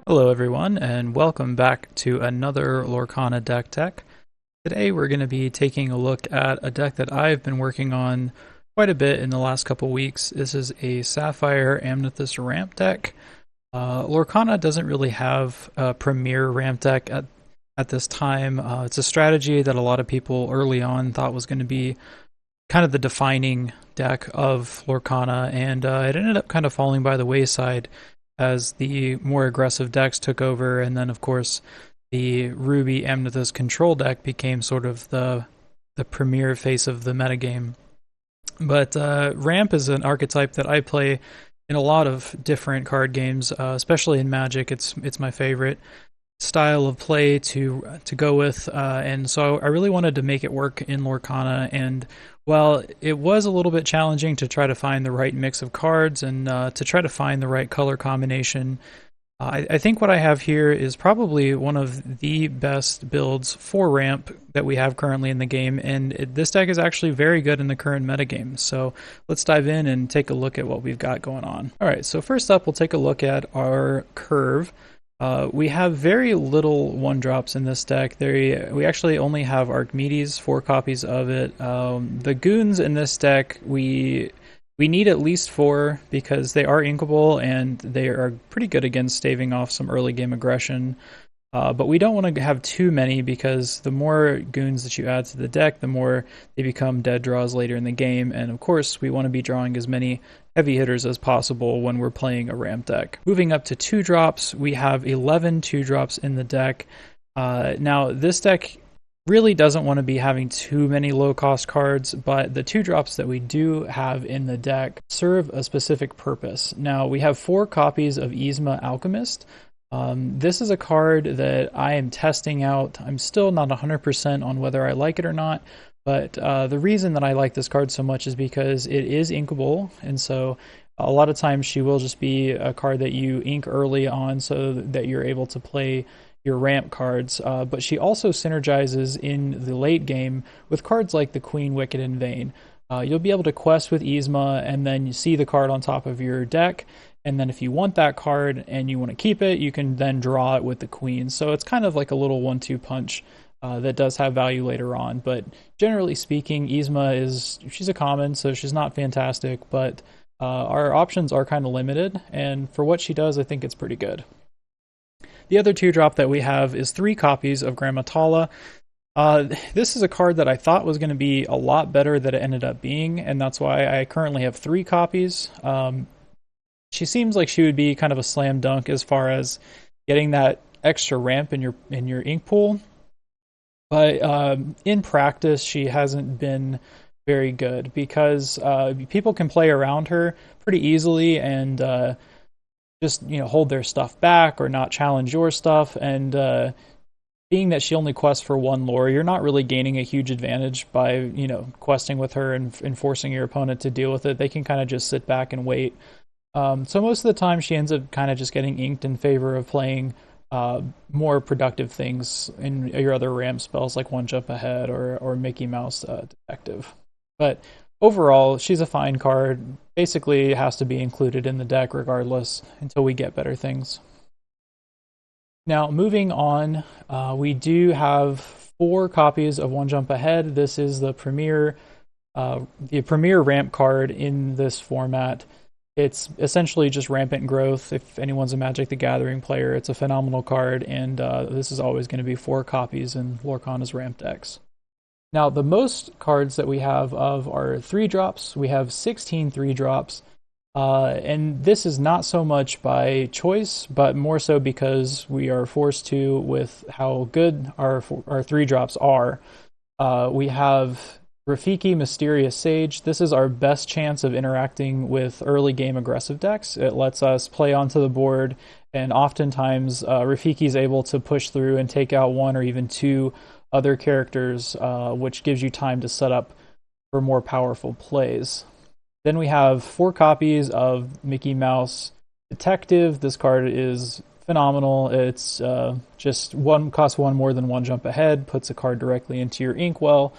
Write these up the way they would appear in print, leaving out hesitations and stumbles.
Hello everyone, and welcome back to another Lorcana deck tech. Today we're going to be taking a look at a deck that I've been working on quite a bit in the last couple weeks. This is a Sapphire Amethyst Ramp deck. Lorcana doesn't really have a premier ramp deck at this time. It's a strategy that a lot of people early on thought was going to be kind of the defining deck of Lorcana, and it ended up kind of falling by the wayside as the more aggressive decks took over, and then of course the Ruby Amethyst control deck became sort of the premier face of the metagame. But Ramp is an archetype that I play in a lot of different card games, especially in Magic. It's my favorite style of play to go with, and so I really wanted to make it work in Lorcana. And while it was a little bit challenging to try to find the right mix of cards and to try to find the right color combination, I think what I have here is probably one of the best builds for Ramp that we have currently in the game, and this deck is actually very good in the current metagame. So let's dive in and take a look at what we've got going on. Alright, so first up we'll take a look at our curve. We have very little 1-drops in this deck. We actually only have Archimedes, 4 copies of it. The goons in this deck, we need at least 4 because they are inkable and they are pretty good against staving off some early game aggression. But we don't want to have too many because the more goons that you add to the deck, the more they become dead draws later in the game. And of course, we want to be drawing as many heavy hitters as possible when we're playing a ramp deck. Moving up to 2-drops, we have 11 2-drops in the deck. Now, this deck really doesn't want to be having too many low-cost cards, but the 2-drops that we do have in the deck serve a specific purpose. Now, we have 4 copies of Yzma Alchemist. This is a card that I am testing out. I'm still not 100% on whether I like it or not, but the reason that I like this card so much is because it is inkable, and so a lot of times she will just be a card that you ink early on so that you're able to play your ramp cards, but she also synergizes in the late game with cards like the Queen, Wicked, and Vayne. You'll be able to quest with Yzma, and then you see the card on top of your deck, and then if you want that card and you want to keep it, you can then draw it with the Queen. So it's kind of like a little 1-2 punch that does have value later on. But generally speaking, Yzma she's a common, so she's not fantastic, but our options are kind of limited, and for what she does, I think it's pretty good. The other 2-drop that we have is 3 copies of Grammatala. This is a card that I thought was going to be a lot better than it ended up being, and that's why I currently have 3 copies. She seems like she would be kind of a slam dunk as far as getting that extra ramp in your ink pool, but in practice she hasn't been very good because people can play around her pretty easily and just hold their stuff back or not challenge your stuff, and being that she only quests for 1 lore, you're not really gaining a huge advantage by questing with her and forcing your opponent to deal with it. They can kind of just sit back and wait. So most of the time she ends up kind of just getting inked in favor of playing more productive things in your other ramp spells like 1 Jump Ahead or Mickey Mouse Detective. But overall, she's a fine card. Basically, it has to be included in the deck regardless until we get better things. Now, moving on, we do have 4 copies of 1 Jump Ahead. This is the premier ramp card in this format. It's essentially just rampant growth. If anyone's a Magic the Gathering player, it's a phenomenal card, and this is always going to be 4 copies in Lorcana's ramp decks. Now, the most cards that we have of are 3-drops. We have 16 3-drops, and this is not so much by choice, but more so because we are forced to with how good our 3-drops are. We have Rafiki, Mysterious Sage. This is our best chance of interacting with early game aggressive decks. It lets us play onto the board, and oftentimes Rafiki is able to push through and take out 1 or even 2 other characters, which gives you time to set up for more powerful plays. Then we have 4 copies of Mickey Mouse Detective. This card is phenomenal. It's just costs 1 more than 1 Jump Ahead, puts a card directly into your inkwell.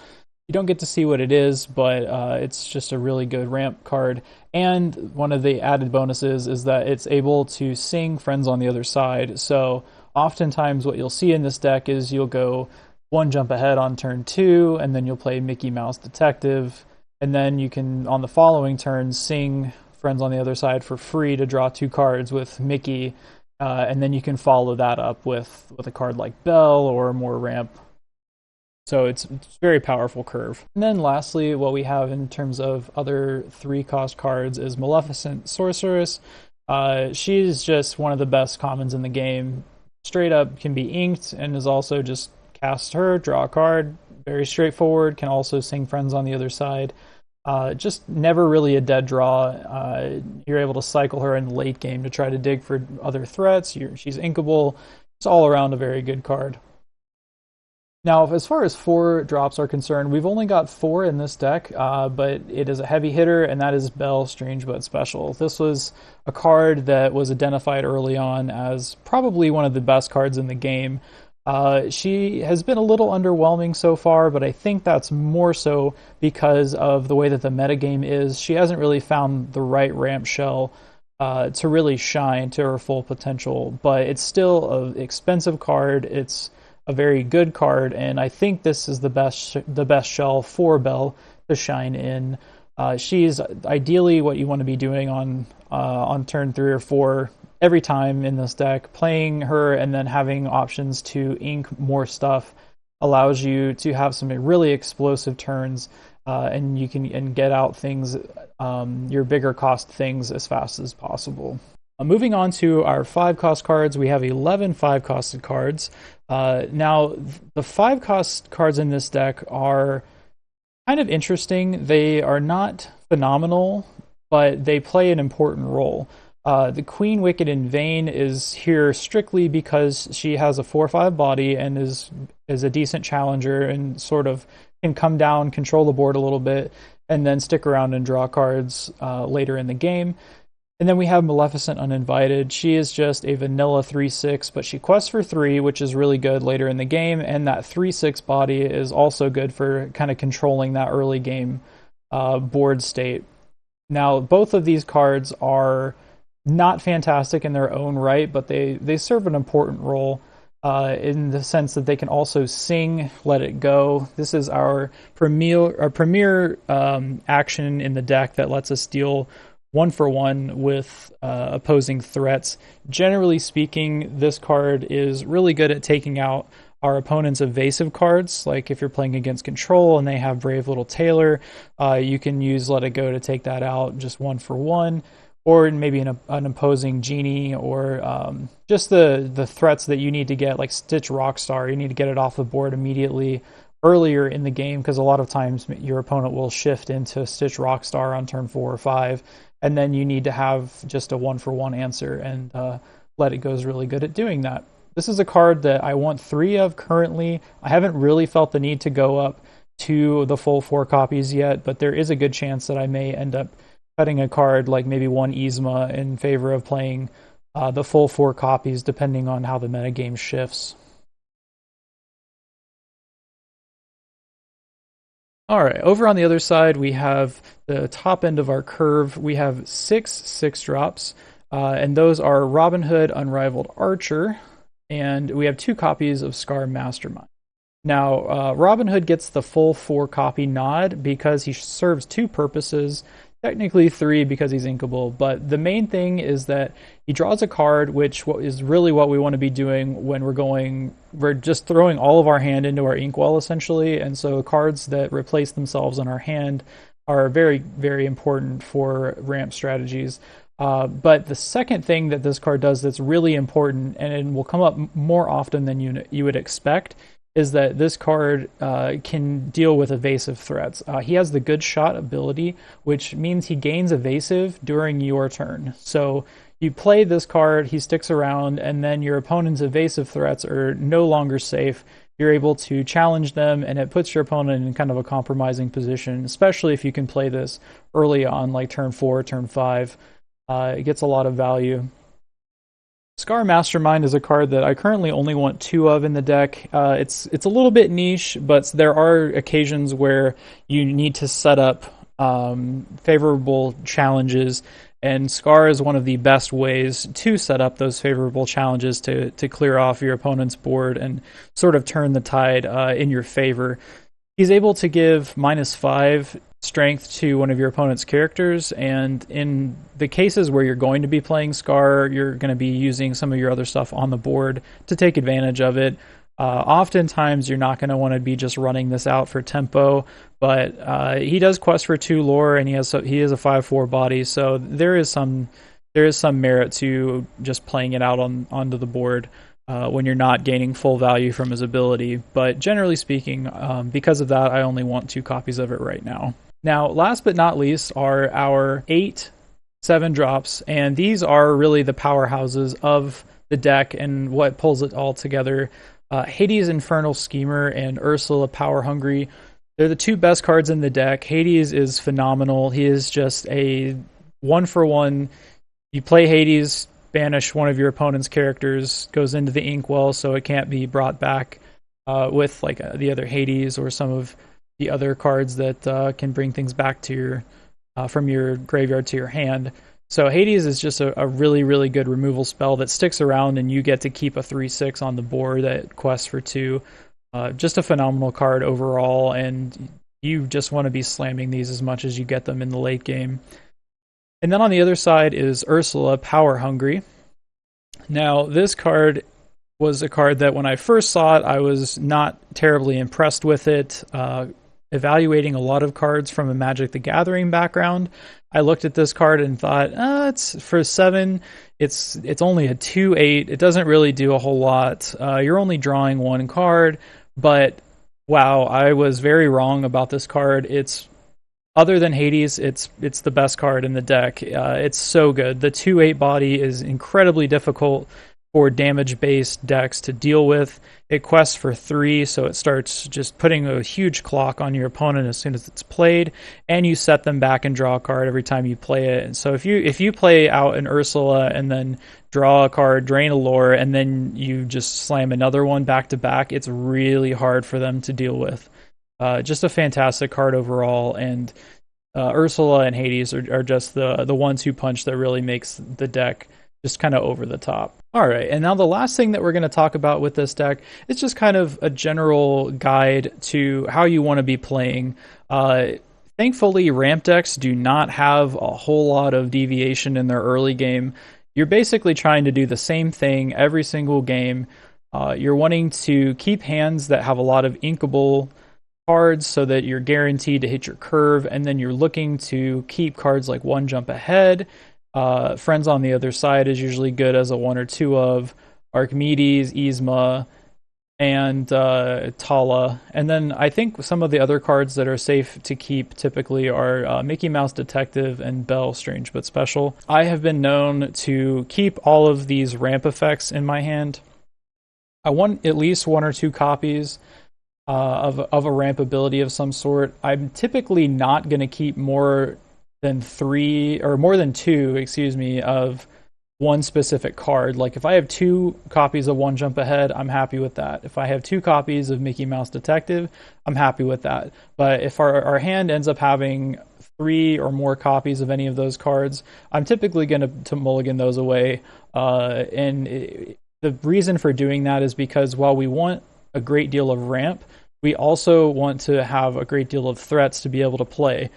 You don't get to see what it is, but it's just a really good ramp card. And one of the added bonuses is that it's able to sing friends on the other side. So oftentimes what you'll see in this deck is you'll go one jump ahead on turn 2, and then you'll play Mickey Mouse Detective, and then you can, on the following turn, sing friends on the other side for free to draw 2 cards with Mickey, and then you can follow that up with a card like Belle or more ramp. So it's a very powerful curve. And then lastly, what we have in terms of other 3-cost cards is Maleficent Sorceress. She's just one of the best commons in the game. Straight up can be inked and is also just cast her, draw a card. Very straightforward, can also sing friends on the other side. Just never really a dead draw. You're able to cycle her in the late game to try to dig for other threats. She's inkable. It's all around a very good card. Now, as far as 4 drops are concerned, we've only got 4 in this deck, but it is a heavy hitter, and that is Belle, Strange But Special. This was a card that was identified early on as probably one of the best cards in the game. She has been a little underwhelming so far, but I think that's more so because of the way that the metagame is. She hasn't really found the right ramp shell to really shine to her full potential, but it's still an expensive card. It's a very good card, and I think this is the best shell for Belle to shine in. She's ideally what you want to be doing on turn 3 or 4 every time in this deck. Playing her and then having options to ink more stuff allows you to have some really explosive turns, and you can get out things, your bigger cost things, as fast as possible. Moving on to our 5-cost cards, we have 11 5-costed cards. Now, the 5-cost cards in this deck are kind of interesting. They are not phenomenal, but they play an important role. The Queen Wicked in Vain is here strictly because she has a 4/5 body and is a decent challenger and sort of can come down, control the board a little bit, and then stick around and draw cards later in the game. And then we have Maleficent Uninvited. She is just a vanilla 3/6, but she quests for 3, which is really good later in the game, and that 3/6 body is also good for kind of controlling that early game board state. Now, both of these cards are not fantastic in their own right, but they serve an important role in the sense that they can also sing Let It Go. This is our premier action in the deck that lets us deal 1-for-1 with opposing threats. Generally speaking, this card is really good at taking out our opponent's evasive cards. Like if you're playing against Control and they have Brave Little Tailor, you can use Let It Go to take that out just 1-for-1. Or maybe an opposing Genie, or just the threats that you need to get, like Stitch Rockstar. You need to get it off the board immediately earlier in the game, because a lot of times your opponent will shift into Stitch Rockstar on turn 4 or 5, and then you need to have just a 1-for-1 answer, and Let It Go is really good at doing that. This is a card that I want 3 of currently. I haven't really felt the need to go up to the full 4 copies yet, but there is a good chance that I may end up cutting a card like maybe 1 Yzma in favor of playing the full 4 copies, depending on how the metagame shifts. All right, over on the other side, we have the top end of our curve. We have 6 6-drops, and those are Robin Hood, Unrivaled Archer, and we have 2 copies of Scar Mastermind. Now, Robin Hood gets the full 4 copy nod because he serves 2 purposes. Technically 3 because he's inkable, but the main thing is that he draws a card, which is really what we want to be doing when we're just throwing all of our hand into our inkwell, essentially, and so cards that replace themselves in our hand are very, very important for ramp strategies. But the second thing that this card does that's really important, and it will come up more often than you would expect, is that this card can deal with evasive threats. He has the Good Shot ability, which means he gains evasive during your turn. So you play this card, he sticks around, and then your opponent's evasive threats are no longer safe. You're able to challenge them, and it puts your opponent in kind of a compromising position, especially if you can play this early on, like turn 4, turn 5. It gets a lot of value. Scar Mastermind is a card that I currently only want 2 of in the deck. It's a little bit niche, but there are occasions where you need to set up favorable challenges, and Scar is one of the best ways to set up those favorable challenges to clear off your opponent's board and sort of turn the tide in your favor. He's able to give -5 strength to one of your opponent's characters, and in the cases where you're going to be playing Scar, you're going to be using some of your other stuff on the board to take advantage of it. Oftentimes, you're not going to want to be just running this out for tempo, but he does quest for 2 lore, and he is a 5/4 body, so there is some merit to just playing it out onto the board when you're not gaining full value from his ability. But generally speaking, because of that, I only want 2 copies of it right now. Now, last but not least are our 8 7-drops, and these are really the powerhouses of the deck and what pulls it all together. Hades Infernal Schemer and Ursula Power Hungry. They're the 2 best cards in the deck. Hades is phenomenal. He is just a 1-for-1. You play Hades, banish one of your opponent's characters, goes into the inkwell, so it can't be brought back with like the other Hades or some of the other cards that can bring things back to your from your graveyard to your hand. So Hades is just a really, really good removal spell that sticks around, and you get to keep a 3/6 on the board that quests for 2. Just a phenomenal card overall, and you just want to be slamming these as much as you get them in the late game. And then on the other side is Ursula Power Hungry. Now, this card was a card that when I first saw it, I was not terribly impressed with it. Evaluating a lot of cards from a Magic the Gathering background, I looked at this card and thought, it's for 7, it's only a 2/8. It doesn't really do a whole lot. You're only drawing 1 card, but wow, I was very wrong about this card. It's other than Hades, it's the best card in the deck. It's so good. The 2/8 body is incredibly difficult for damage-based decks to deal with. It quests for 3, so it starts just putting a huge clock on your opponent as soon as it's played, and you set them back and draw a card every time you play it. And so if you play out an Ursula and then draw a card, drain a lore, and then you just slam another one back to back, it's really hard for them to deal with. Just a fantastic card overall, and Ursula and Hades are just the 1-2 punch that really makes the deck just kind of over the top. All right, and now the last thing that we're going to talk about with this deck is just kind of a general guide to how you want to be playing. Thankfully, ramp decks do not have a whole lot of deviation in their early game. You're basically trying to do the same thing every single game. You're wanting to keep hands that have a lot of inkable cards so that you're guaranteed to hit your curve, and then you're looking to keep cards like 1 Jump Ahead. Friends on the Other Side is usually good as a 1 or 2 of. Archimedes, Yzma, and Tala. And then I think some of the other cards that are safe to keep typically are Mickey Mouse Detective and Belle Strange But Special. I have been known to keep all of these ramp effects in my hand. I want at least 1 or 2 copies of a ramp ability of some sort. I'm typically not going to keep more than 2, of one specific card. Like if I have 2 copies of 1 Jump Ahead, I'm happy with that. If I have 2 copies of Mickey Mouse Detective, I'm happy with that. But if our hand ends up having 3 or more copies of any of those cards, I'm typically going to mulligan those away. The reason for doing that is because while we want a great deal of ramp, we also want to have a great deal of threats to be able to play.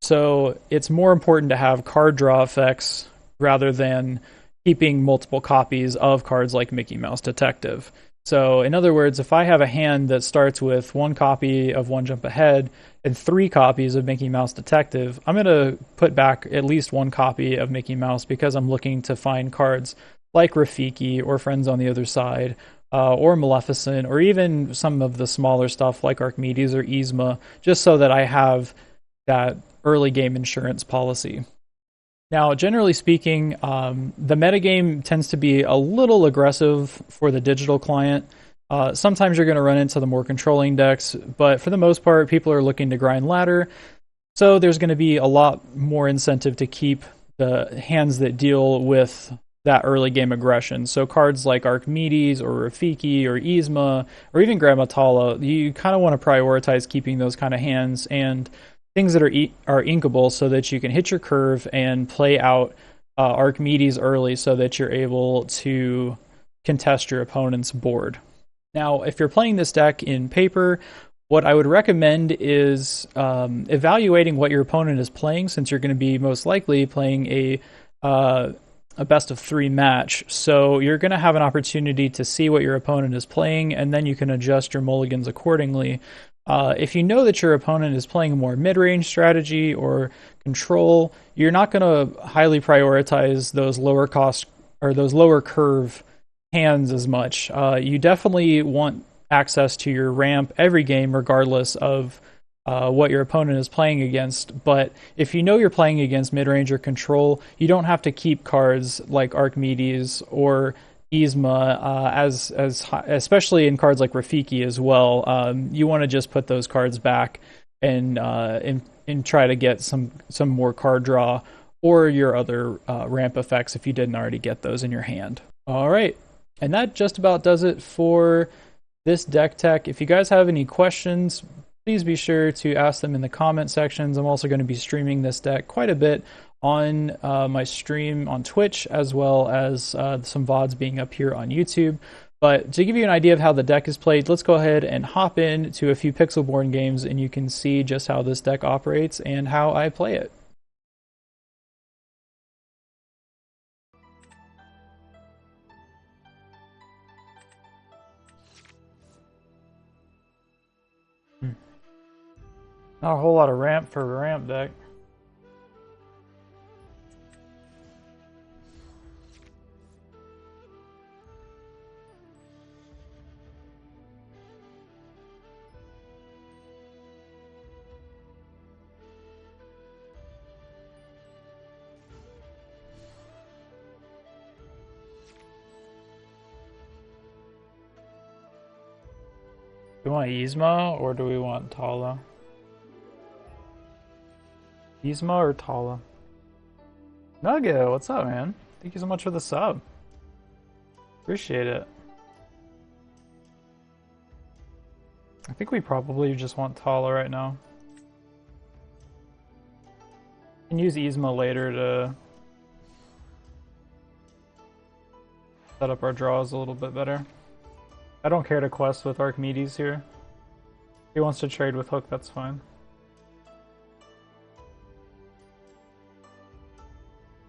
So it's more important to have card draw effects rather than keeping multiple copies of cards like Mickey Mouse Detective. So in other words, if I have a hand that starts with 1 copy of 1 Jump Ahead and 3 copies of Mickey Mouse Detective, I'm going to put back at least 1 copy of Mickey Mouse because I'm looking to find cards like Rafiki or Friends on the Other Side, or Maleficent, or even some of the smaller stuff like Archimedes or Yzma, just so that I have that early game insurance policy. Now, generally speaking, the metagame tends to be a little aggressive for the digital client. Sometimes you're going to run into the more controlling decks, but for the most part, people are looking to grind ladder. So there's going to be a lot more incentive to keep the hands that deal with that early game aggression. So cards like Archimedes or Rafiki or Yzma or even Grammatala, you kind of want to prioritize keeping those kind of hands and things that are inkable so that you can hit your curve and play out Archimedes early so that you're able to contest your opponent's board. Now, if you're playing this deck in paper, what I would recommend is evaluating what your opponent is playing, since you're going to be most likely playing a best of 3 match. So you're going to have an opportunity to see what your opponent is playing, and then you can adjust your mulligans accordingly. If you know that your opponent is playing a more mid-range strategy or control, you're not going to highly prioritize those lower cost or those lower curve hands as much. You definitely want access to your ramp every game, regardless of what your opponent is playing against. But if you know you're playing against mid-range or control, you don't have to keep cards like Archimedes or Yzma as high, especially in cards like Rafiki as well. You want to just put those cards back and try to get some more card draw or your other ramp effects if you didn't already get those in your hand. All right, and that just about does it for this deck tech. If you guys have any questions, please be sure to ask them in the comment sections. I'm also going to be streaming this deck quite a bit on my stream on Twitch, as well as some VODs being up here on YouTube. But to give you an idea of how the deck is played, let's go ahead and hop into a few Pixelborn games, and you can see just how this deck operates and how I play it. Not a whole lot of ramp for a ramp deck. Do we want Yzma or do we want Tala? Yzma or Tala? Nugget, what's up, man? Thank you so much for the sub. Appreciate it. I think we probably just want Tala right now. We can use Yzma later to set up our draws a little bit better. I don't care to quest with Archimedes here. If he wants to trade with Hook, that's fine.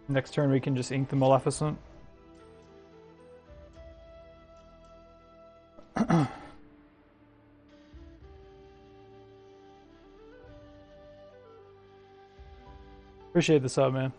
Next turn we can just ink the Maleficent. Appreciate the sub, man.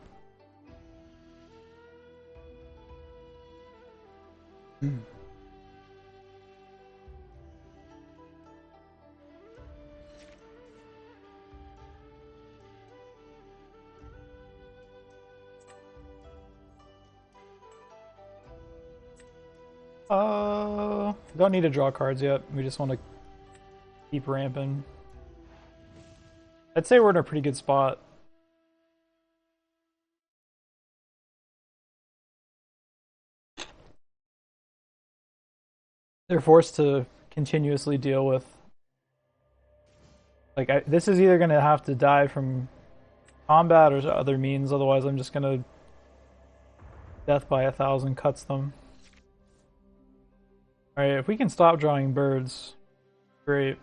Don't need to draw cards yet. We just want to keep ramping. I'd say we're in a pretty good spot. They're forced to continuously deal with... Like, this is either going to have to die from combat or other means, otherwise I'm just going to... Death by 1,000 cuts them. Alright, if we can stop drawing birds, great.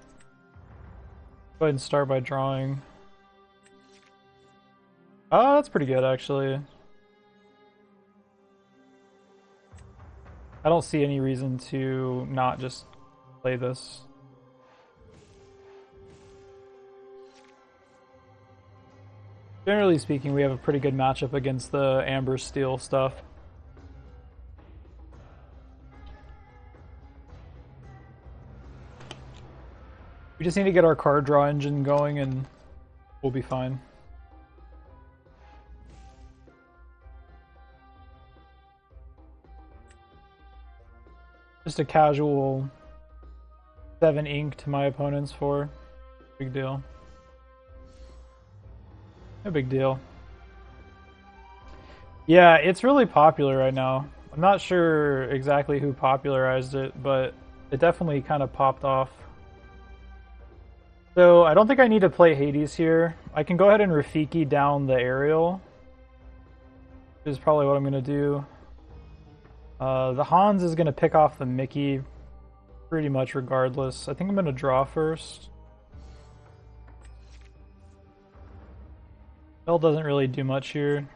Go ahead and start by drawing. Oh, that's pretty good, actually. I don't see any reason to not just play this. Generally speaking, we have a pretty good matchup against the Amber Steel stuff. We just need to get our card draw engine going and we'll be fine. Just a casual 7 ink to my opponent's 4. Big deal. No big deal. Yeah, it's really popular right now. I'm not sure exactly who popularized it, but it definitely kind of popped off. So I don't think I need to play Hades here. I can go ahead and Rafiki down the aerial, which is probably what I'm going to do. The Hans is going to pick off the Mickey pretty much regardless. I think I'm going to draw first. Bell doesn't really do much here.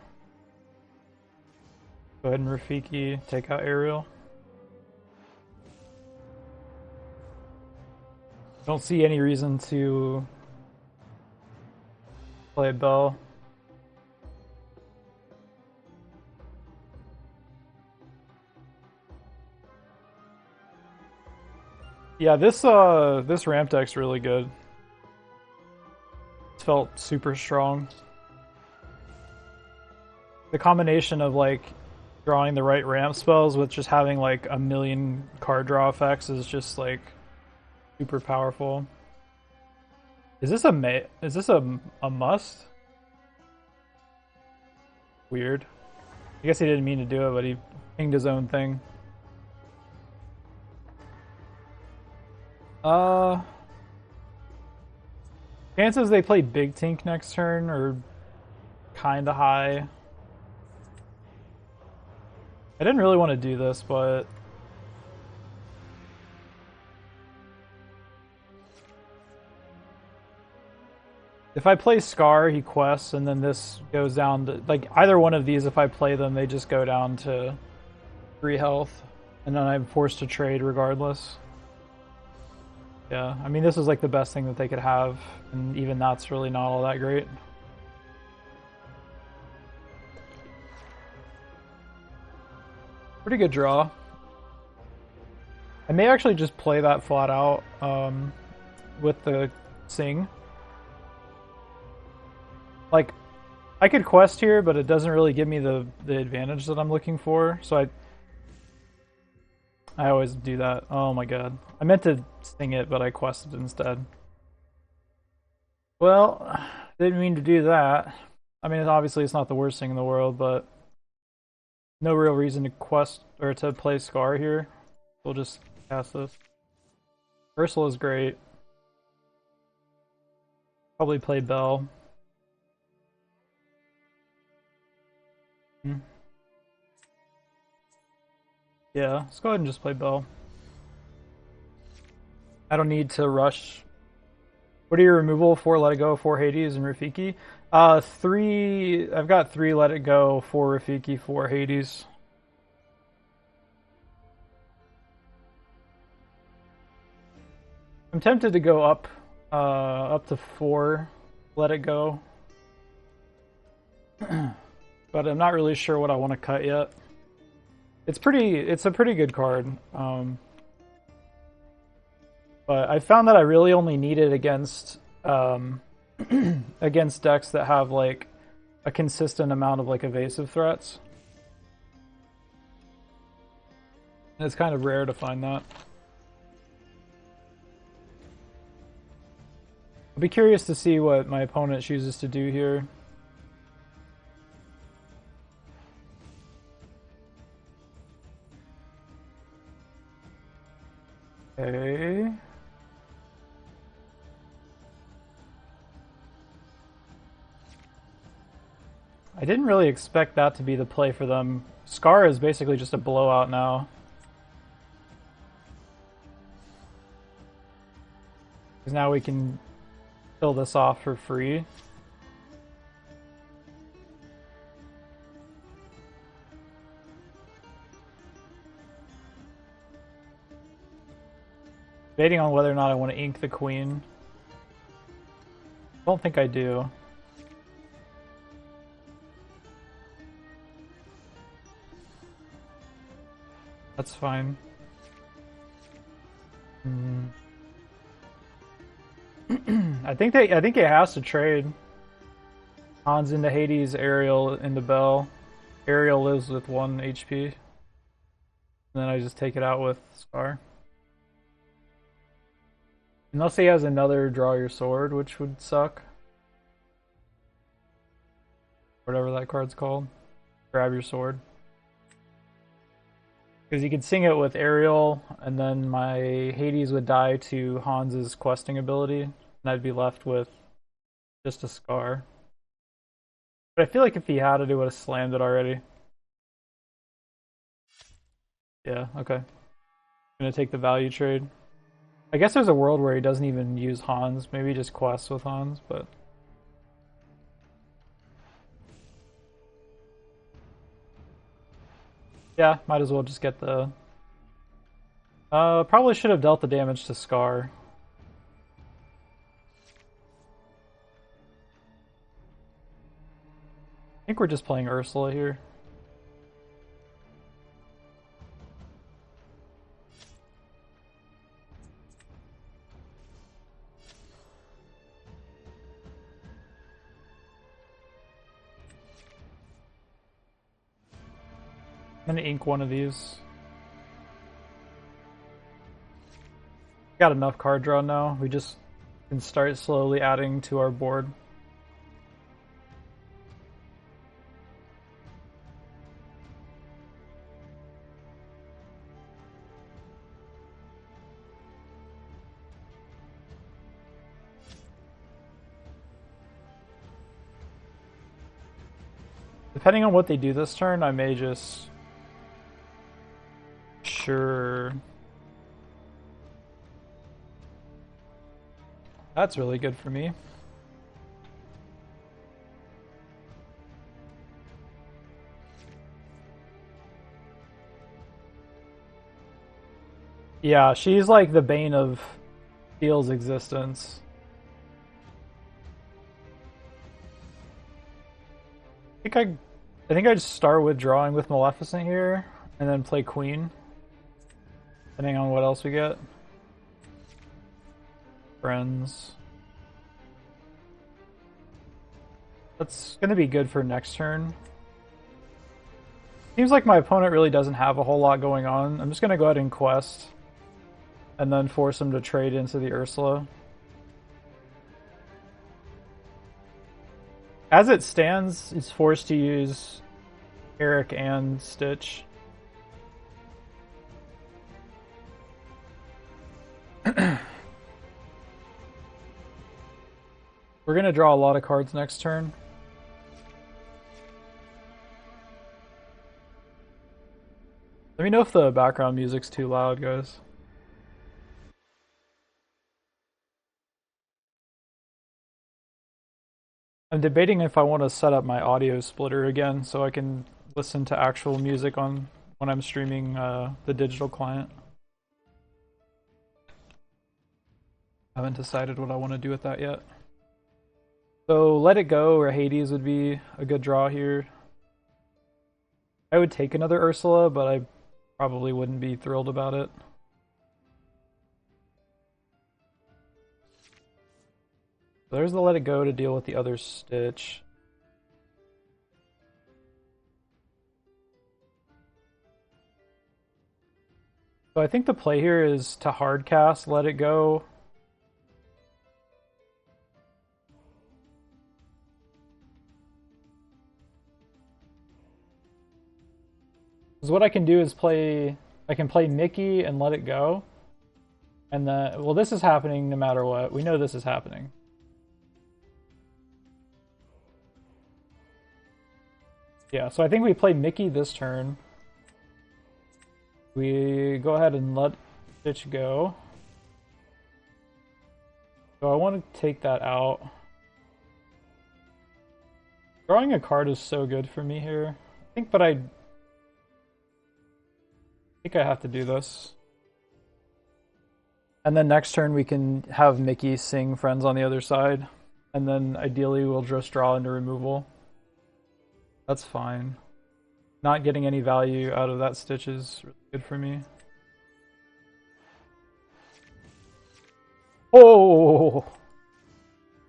Go ahead and Rafiki, take out aerial. Don't see any reason to play Bell. Yeah, this ramp deck's really good. It felt super strong. The combination of like drawing the right ramp spells with just having like a million card draw effects is just like super powerful. Is this a must? Weird. I guess he didn't mean to do it, but he pinged his own thing. Chances they play Big Tink next turn are kinda high. I didn't really want to do this, but if I play Scar, he quests, and then this goes down to, like, either one of these, if I play them, they just go down to 3 health, and then I'm forced to trade regardless. Yeah, I mean, this is like the best thing that they could have, and even that's really not all that great. Pretty good draw. I may actually just play that flat out with the Sing. Like, I could quest here, but it doesn't really give me the advantage that I'm looking for, so I always do that. Oh my god. I meant to Sing it, but I quested instead. Well, didn't mean to do that. I mean, obviously it's not the worst thing in the world, but no real reason to quest or to play Scar here. We'll just cast this. Ursula is great. Probably play Bell. Yeah, let's go ahead and just play Bell. I don't need to rush. What are your removal? 4 Let It Go, 4 Hades, and Rafiki? 3. I've got 3 Let It Go, 4 Rafiki, 4 Hades. I'm tempted to go up to 4 Let It Go. But I'm not really sure what I want to cut yet. It's a pretty good card. But I found that I really only need it against against decks that have like a consistent amount of like evasive threats. And it's kind of rare to find that. I'll be curious to see what my opponent chooses to do here. Okay. I didn't really expect that to be the play for them. Scar is basically just a blowout now. Because now we can kill this off for free. Debating on whether or not I want to ink the queen. I don't think I do. That's fine. I think it has to trade. Hans into Hades, Ariel into Bell. Ariel lives with 1 HP. And then I just take it out with Scar. Unless he has another draw your sword, which would suck. Whatever that card's called. grab your sword. Because you could sing it with Ariel, and then my Hades would die to Hans's questing ability, and I'd be left with just a Scar. But I feel like if he had it, he would have slammed it already. Yeah, okay. I'm gonna take the value trade. I guess there's a world where he doesn't even use Hans. Maybe he just quests with Hans, but... yeah, might as well just get the... probably should have dealt the damage to Scar. I think we're just playing Ursula here. I'm gonna ink one of these. Got enough card draw now. We just can start slowly adding to our board. Depending on what they do this turn, I may just... sure. That's really good for me. Yeah, she's like the bane of Steel's existence. I think I'd start withdrawing with Maleficent here, and then play Queen. Depending on what else we get. Friends. That's gonna be good for next turn. Seems like my opponent really doesn't have a whole lot going on. I'm just gonna go ahead and quest, and then force him to trade into the Ursula. As it stands, it's forced to use Eric and Stitch. We're gonna draw a lot of cards next turn. Let me know if the background music's too loud, guys. I'm debating if I want to set up my audio splitter again so I can listen to actual music on when I'm streaming the digital client. I haven't decided what I want to do with that yet. So Let It Go or Hades would be a good draw here. I would take another Ursula, but I probably wouldn't be thrilled about it. There's the Let It Go to deal with the other Stitch. So I think the play here is to hard cast Let It Go. Because what I can do is I can play Mickey and Let It Go. And then, well, this is happening no matter what. We know this is happening. Yeah, so I think we play Mickey this turn. We go ahead and let Stitch go. So I want to take that out. Drawing a card is so good for me here. I think I have to do this. And then next turn we can have Mickey sing Friends on the other side. And then ideally we'll just draw into removal. That's fine. Not getting any value out of that Stitch is really good for me. Oh!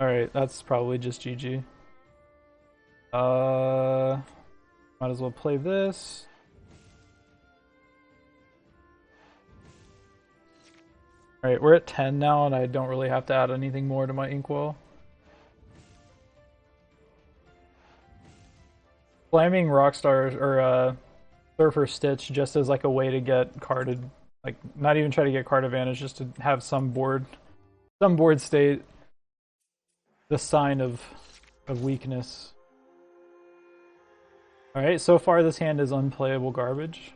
Alright, that's probably just GG. Might as well play this. Alright, we're at 10 now, and I don't really have to add anything more to my inkwell. Slamming Rockstar or Surfer Stitch just as like a way to get carded, like not even try to get card advantage, just to have some board state, the sign of weakness. All right, so far this hand is unplayable garbage.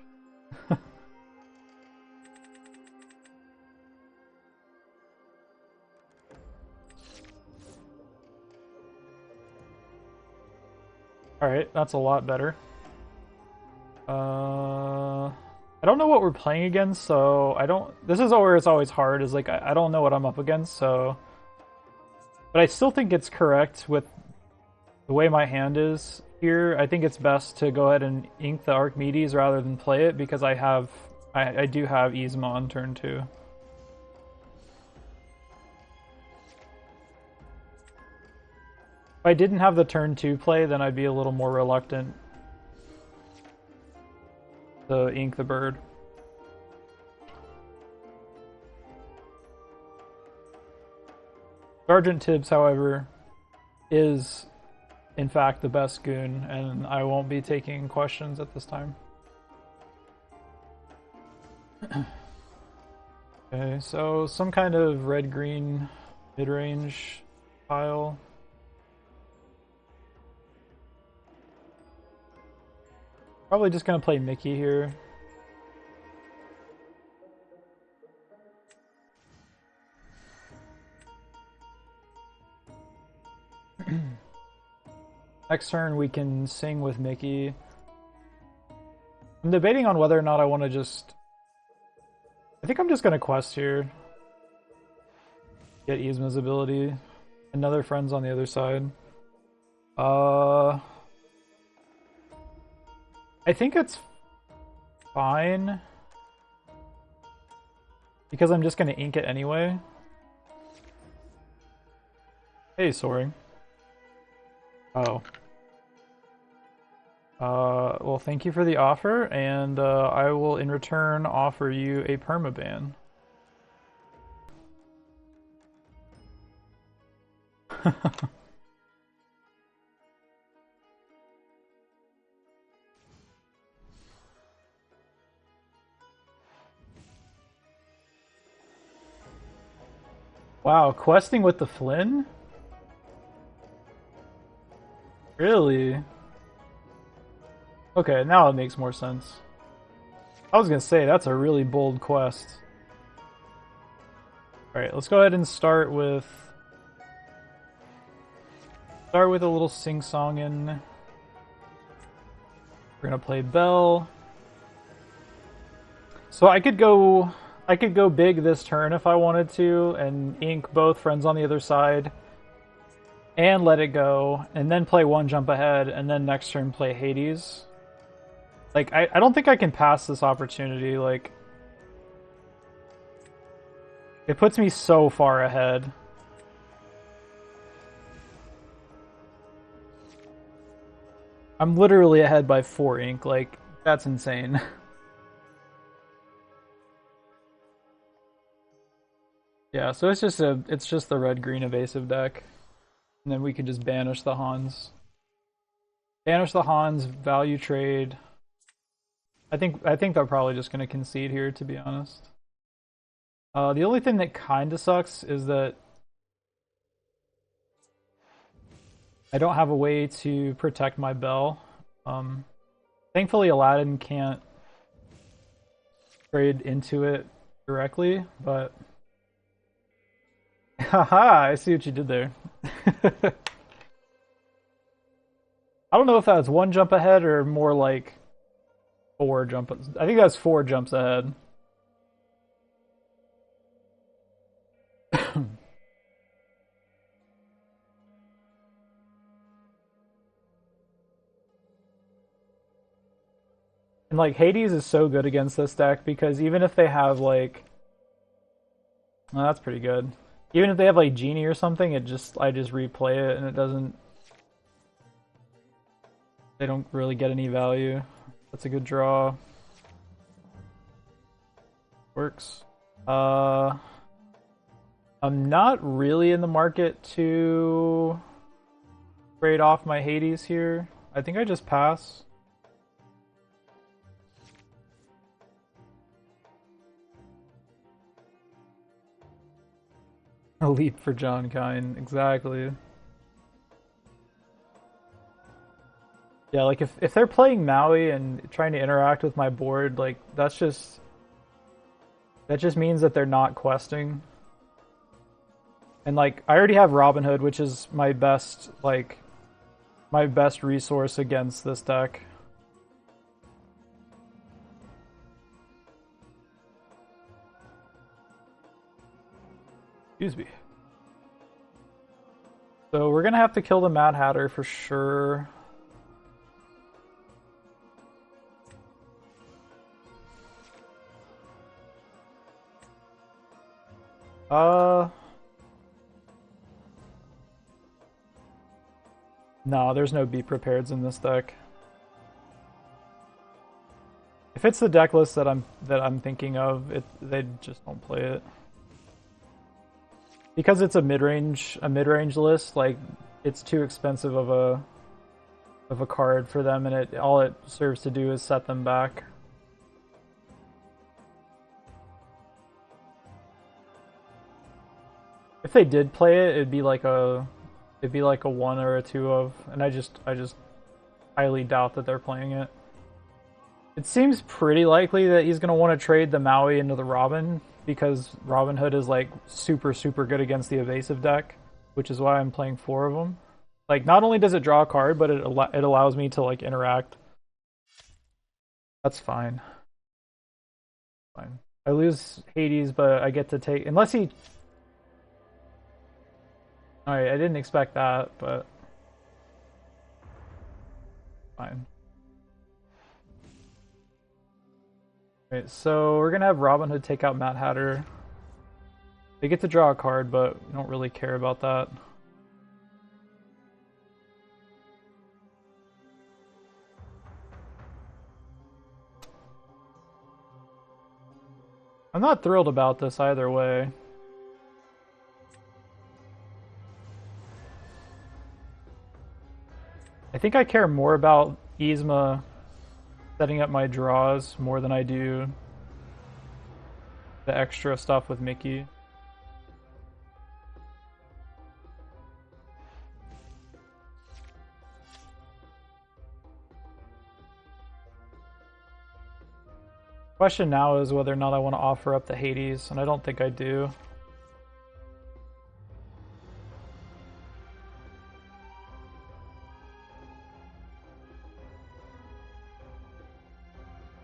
All right, that's a lot better. I don't know what we're playing against, so I don't. This is where it's always hard. Is like I don't know what I'm up against, so. But I still think it's correct with the way my hand is here. I think it's best to go ahead and ink the Archimedes rather than play it because I do have Yzma on turn 2. If I didn't have the turn 2 play, then I'd be a little more reluctant to ink the bird. Sergeant Tibbs, however, is in fact the best goon, and I won't be taking questions at this time. Okay, so some kind of red-green mid-range pile. Probably just gonna play Mickey here. Next turn we can sing with Mickey. I'm debating on whether or not I want to just... I think I'm just gonna quest here. Get Yzma's ability. Another friend's on the other side. I think it's fine. Because I'm just gonna ink it anyway. Hey, Soaring. Oh. Well, thank you for the offer, and I will in return offer you a permaban. Wow, questing with the Flynn? Really? Okay, now it makes more sense. I was gonna say, that's a really bold quest. Alright, let's go ahead and start with a little sing-songin'. We're gonna play Bell. So I could go big this turn if I wanted to, and ink both friends on the other side, and let it go, and then play one jump ahead, and then next turn play Hades. Like, I don't think I can pass this opportunity, like... It puts me so far ahead. I'm literally ahead by 4 ink, like, that's insane. Yeah, so it's just the red-green evasive deck. And then we can just banish the Hans. Banish the Hans, value trade. I think they're probably just gonna concede here, to be honest. The only thing that kinda sucks is that I don't have a way to protect my Bell. Thankfully Aladdin can't trade into it directly, but haha, I see what you did there. I don't know if that's 1 jump ahead or more like 4 jumps. I think that's 4 jumps ahead. And like Hades is so good against this deck because even if they have like, well, that's pretty good. Even if they have like Genie or something, I just replay it and it doesn't. They don't really get any value. That's a good draw. Works. I'm not really in the market to trade off my Hades here. I think I just pass. A leap for John Kine, exactly. Yeah, like if they're playing Maui and trying to interact with my board, like that just means that they're not questing. And like I already have Robin Hood, which is my best resource against this deck. Excuse me. So we're gonna have to kill the Mad Hatter for sure. No, there's no Be Prepareds in this deck. If it's the deck list that I'm thinking of, they just don't play it. Because it's a mid-range list, like it's too expensive of a card for them, and all it serves to do is set them back. If they did play it, it'd be like a 1 or a 2 of, and I just highly doubt that they're playing it. It seems pretty likely that he's gonna want to trade the Maui into the Robin, because Robin Hood is like super good against the evasive deck, which is why I'm playing 4 of them. Like not only does it draw a card, but it allows me to like interact. That's fine. Fine. I lose Hades, but I get to take, unless he. Alright, I didn't expect that, but fine. Alright, so we're gonna have Robin Hood take out Mad Hatter. They get to draw a card, but we don't really care about that. I'm not thrilled about this either way. I think I care more about Yzma setting up my draws more than I do the extra stuff with Mickey. Question now is whether or not I want to offer up the Hades, and I don't think I do.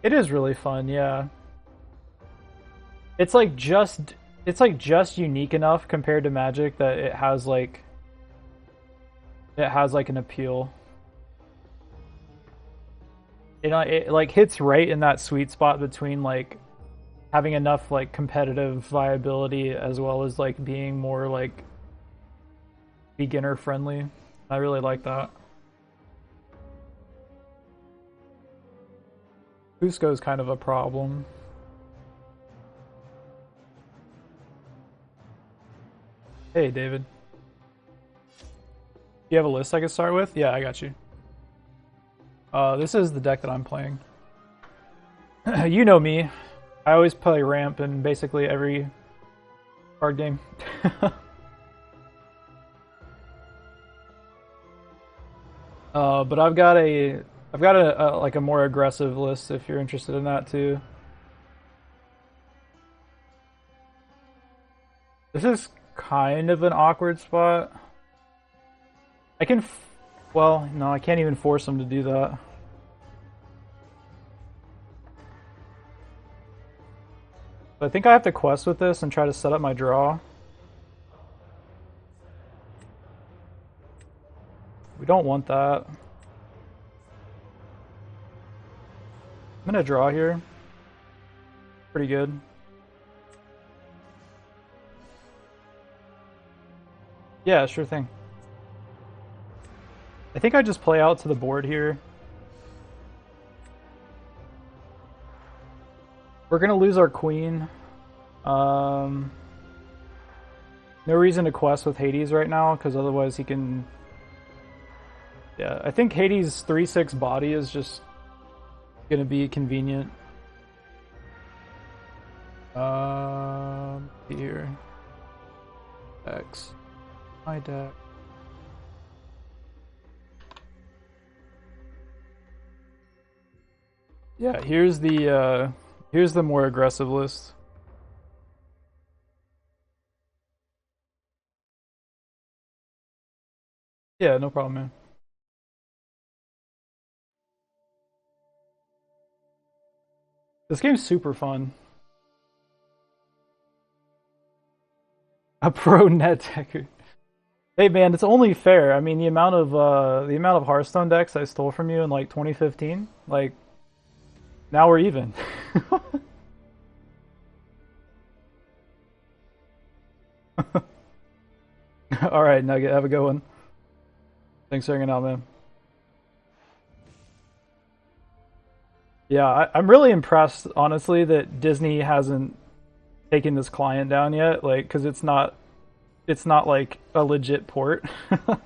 It is really fun, yeah. It's like just unique enough compared to Magic that it has like an appeal. It like hits right in that sweet spot between like having enough like competitive viability as well as like being more like beginner friendly. I really like that. Cusco's kind of a problem. Hey, David. You have a list I can start with? Yeah, I got you. This is the deck that I'm playing. You know me. I always play ramp in basically every card game. But I've got a like a more aggressive list if you're interested in that too. This is kind of an awkward spot. I can, well, no, I can't even force them to do that. But I think I have to quest with this and try to set up my draw. We don't want that. I'm gonna draw here. Pretty good. Yeah, sure thing. I think I just play out to the board here. We're gonna lose our queen. No reason to quest with Hades right now, because otherwise he can Yeah, I think Hades 3/6 body is just gonna be convenient. Here. X. My deck. Yeah, here's the more aggressive list. Yeah, no problem, man. This game's super fun. A pro net decker. Hey man, it's only fair. I mean, the amount of Hearthstone decks I stole from you in like 2015, like now we're even. All right, Nugget, have a good one. Thanks for hanging out, man. Yeah, I'm really impressed, honestly, that Disney hasn't taken this client down yet, like, because it's not like a legit port. I'm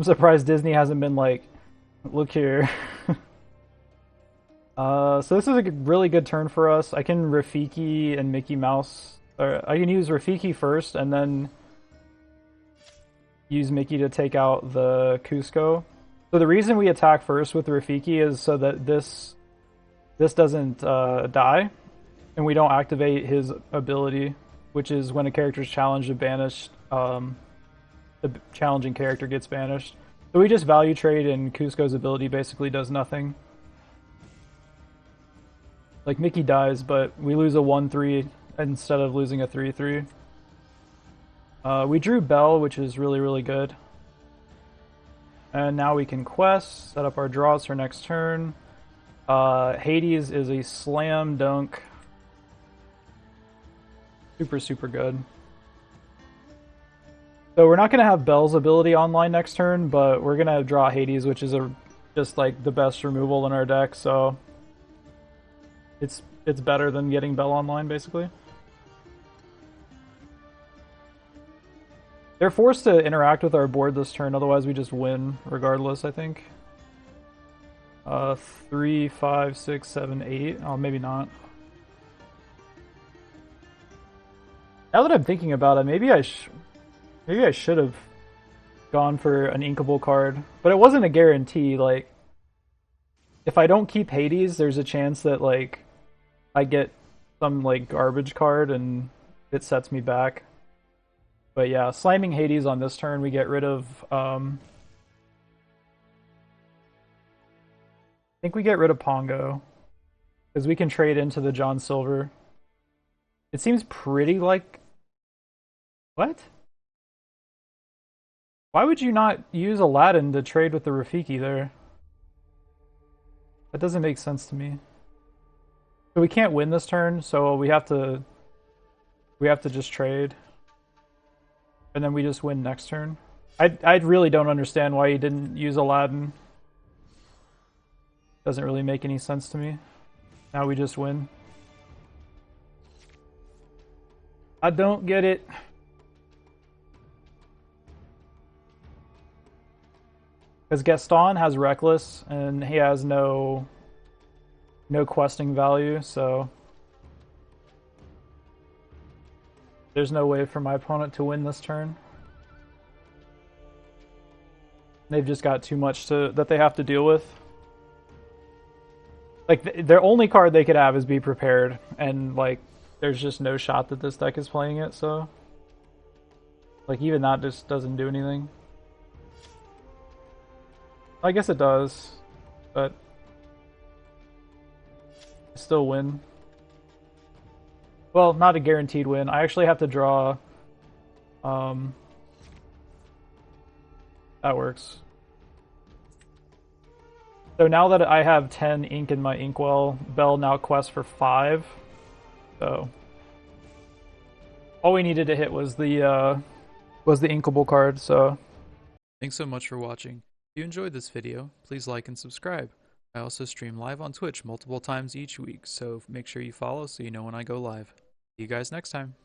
surprised Disney hasn't been like, look here. So this is a really good turn for us. I can Rafiki and Mickey Mouse, or I can use Rafiki first and then use Mickey to take out the Cusco. So the reason we attack first with Rafiki is so that this doesn't die, and we don't activate his ability, which is when a character is challenged or banished, the challenging character gets banished. So we just value trade, and Cusco's ability basically does nothing. Like Mickey dies, but we lose a 1/3 instead of losing a 3/3. We drew Bell, which is really, really good. And now we can quest, set up our draws for next turn. Hades is a slam dunk. Super, super good. So we're not going to have Bell's ability online next turn, but we're going to draw Hades, which is just like the best removal in our deck, so it's better than getting Bell online, basically. They're forced to interact with our board this turn, otherwise we just win regardless, I think. 3, 5, 6, 7, 8. Oh, maybe not. Now that I'm thinking about it, maybe I should have gone for an inkable card, but it wasn't a guarantee. Like, if I don't keep Hades, there's a chance that like I get some like garbage card and it sets me back. But yeah, slamming Hades on this turn, we get rid of, I think we get rid of Pongo, because we can trade into the John Silver. It seems pretty like... What? Why would you not use Aladdin to trade with the Rafiki there? That doesn't make sense to me. So we can't win this turn, so we have to just trade. And then we just win next turn. I really don't understand why he didn't use Aladdin. Doesn't really make any sense to me. Now we just win. I don't get it. Because Gaston has Reckless, and he has no questing value, so there's no way for my opponent to win this turn. They've just got too much that they have to deal with. Like, their only card they could have is Be Prepared, and like, there's just no shot that this deck is playing it, so like, even that just doesn't do anything. I guess it does, but I still win. Well, not a guaranteed win. I actually have to draw... that works. So now that I have 10 ink in my inkwell, Bell now quests for 5. So all we needed to hit was the inkable card, so... Thanks so much for watching. If you enjoyed this video, please like and subscribe. I also stream live on Twitch multiple times each week, so make sure you follow so you know when I go live. See you guys next time.